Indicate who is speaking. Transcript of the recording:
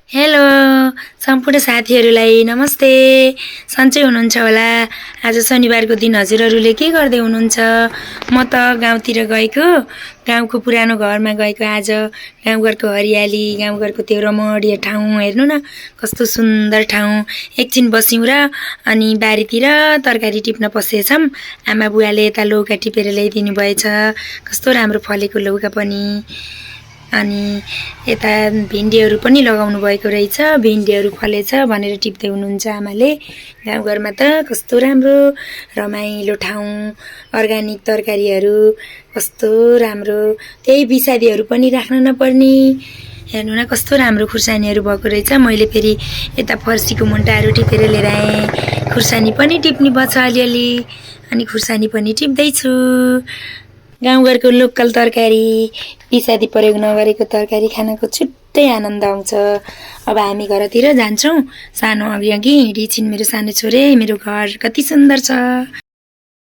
Speaker 1: Hello सम्पूर्ण साथीहरूलाई नमस्ते। सन्चै हुनुहुन्छ होला। आज शनिबारको दिन हजुरहरूले के गर्दै हुनुहुन्छ? म त गाउँतिर गएको, गाउँको पुरानो घरमा गएको। आज गाउँघरको हरियाली, गाउँघरको त्यो रमणीय ठाउँ हेर्नु न, कस्तो सुन्दर ठाउँ। एकछिन बस्यौँ र अनि बारीतिर तरकारी टिप्न पसेछौँ। आमा बुवाले यता लौका टिपेर ल्याइदिनु भएछ। कस्तो राम्रो फलेको लौका पनि। अनि यता भिन्डीहरू पनि लगाउनु भएको रहेछ। भिन्डीहरू फलेछ भनेर टिप्दै हुनुहुन्छ आमाले। गाउँघरमा त कस्तो राम्रो रमाइलो ठाउँ, अर्ग्यानिक तरकारीहरू कस्तो राम्रो। त्यही बिसादीहरू पनि राख्न नपर्ने। हेर्नु न कस्तो राम्रो खुर्सानीहरू भएको रहेछ। मैले फेरि यता फर्सीको मुन्टाहरू टिपेर लिएर आएँ। खुर्सानी पनि टिप्ने भयो छ अलिअलि, अनि खुर्सानी पनि टिप्दैछु। गाउँघरको लोकल तरकारी, बिसादी प्रयोग नगरेको तरकारी खानको छुट्टै आनन्द आउँछ। अब हामी घरतिर जान्छौँ। सानो अघि हिँडी छिन् मेरो सानो छोरे। मेरो घर कति सुन्दर छ।